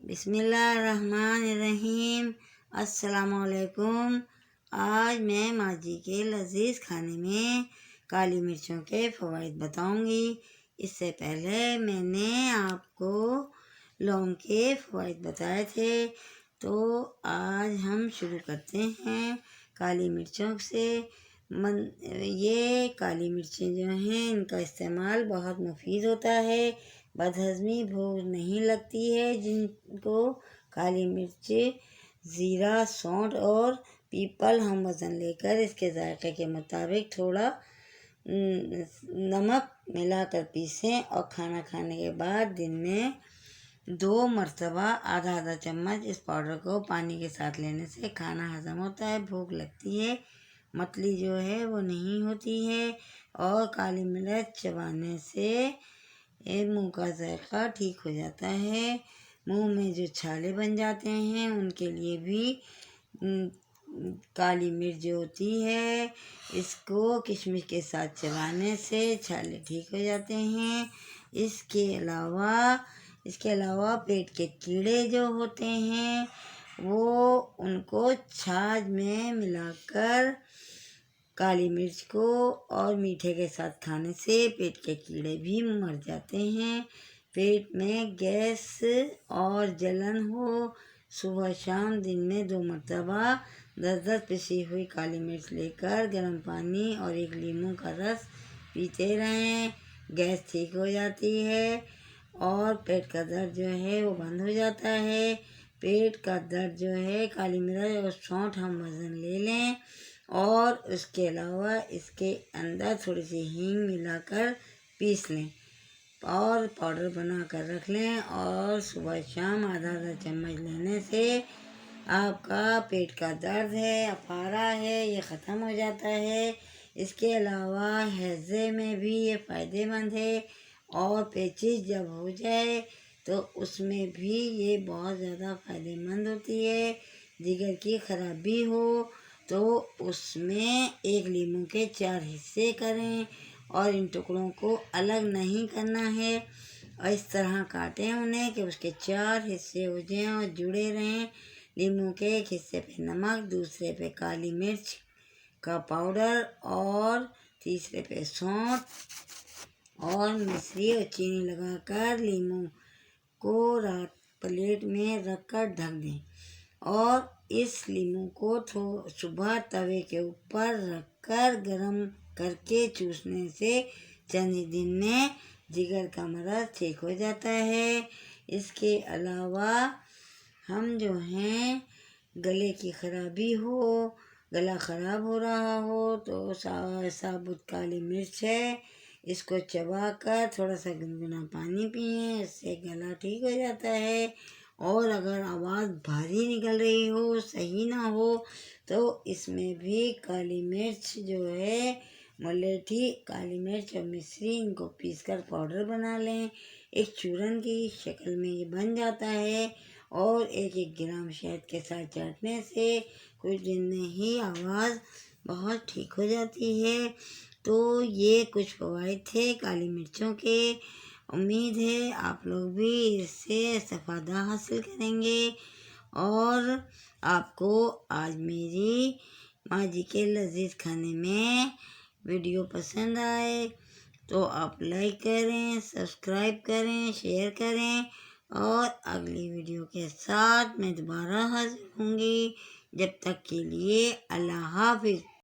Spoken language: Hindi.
बिस्मिल्लाहिर्रहमानिर्रहीम। अस्सलामुअलैकुम। आज मैं माँ जी के लजीज खाने में काली मिर्चों के फ़वाइद बताऊंगी। इससे पहले मैंने आपको लौंग के फ़वाइद बताए थे। तो आज हम शुरू करते हैं काली मिर्चों से। ये काली मिर्चें जो हैं इनका इस्तेमाल बहुत मुफीद होता है। बदहज़मी भूख नहीं लगती है जिनको काली मिर्च, ज़ीरा, सौंठ और पीपल हम वज़न लेकर इसके जायके के मुताबिक थोड़ा नमक मिलाकर पीसें और खाना खाने के बाद दिन में 2 मरतबा आधा आधा चम्मच इस पाउडर को पानी के साथ लेने से खाना हज़म होता है, भूख लगती है, मतली जो है वो नहीं होती है और काली मिर्च चबाने से मुंह का जायका ठीक हो जाता है। मुंह में जो छाले बन जाते हैं उनके लिए भी काली मिर्च जो होती है इसको किशमिश के साथ चबाने से छाले ठीक हो जाते हैं। इसके अलावा पेट के कीड़े जो होते हैं वो उनको छाछ में मिलाकर काली मिर्च को और मीठे के साथ खाने से पेट के कीड़े भी मर जाते हैं। पेट में गैस और जलन हो, सुबह शाम दिन में 2 मरतबा 10-10 पिसी हुई काली मिर्च लेकर गर्म पानी और 1 लीमू का रस पीते रहें। गैस ठीक हो जाती है और पेट का दर्द जो है वो बंद हो जाता है। पेट का दर्द जो है काली मिर्च और सौंठ हम वज़न ले लें और उसके अलावा इसके अंदर थोड़ी सी हींग मिलाकर पीस लें और पाउडर बना कर रख लें और सुबह शाम आधा आधा चम्मच लेने से आपका पेट का दर्द है, अफारा है, ये ख़त्म हो जाता है। इसके अलावा हैज़े में भी ये फ़ायदेमंद है और पेचिश जब हो जाए तो उसमें भी ये बहुत ज़्यादा फ़ायदेमंद होती है। जिगर की खराबी हो तो उसमें 1 लीमू के 4 हिस्से करें और इन टुकड़ों को अलग नहीं करना है और इस तरह काटें उन्हें कि उसके 4 हिस्से हो जाएं और जुड़े रहें। लीमू के एक हिस्से पे नमक, दूसरे पे काली मिर्च का पाउडर और तीसरे पे सौंठ और मिश्री और चीनी लगाकर लीमू को रात प्लेट में रखकर ढक दें और इस लीमू को सुबह तवे के ऊपर रखकर गरम करके चूसने से चंद ही दिन में जिगर का मर्ज़ ठीक हो जाता है। इसके अलावा हम जो हैं गले की खराबी हो, गला ख़राब हो रहा हो तो साबुत काली मिर्च है, इसको चबाकर थोड़ा सा गुनगुना पानी पिएं, इससे गला ठीक हो जाता है। और अगर आवाज़ भारी निकल रही हो, सही ना हो तो इसमें भी काली मिर्च जो है, मुलेठी काली मिर्च और मिश्री इनको पीसकर पाउडर बना लें। एक चूरन की शक्ल में ये बन जाता है और 1-1 ग्राम शहद के साथ चाटने से कुछ दिन में ही आवाज़ बहुत ठीक हो जाती है। तो ये कुछ फ़वाइद थे काली मिर्चों के। उम्मीद है आप लोग भी इससे इस्तेफ़ादा हासिल करेंगे और आपको आज मेरी माँ जी के लजीज खाने में वीडियो पसंद आए तो आप लाइक करें, सब्सक्राइब करें, शेयर करें और अगली वीडियो के साथ मैं दोबारा हाजिर होंगी। जब तक के लिए अल्लाह हाफ़िज़।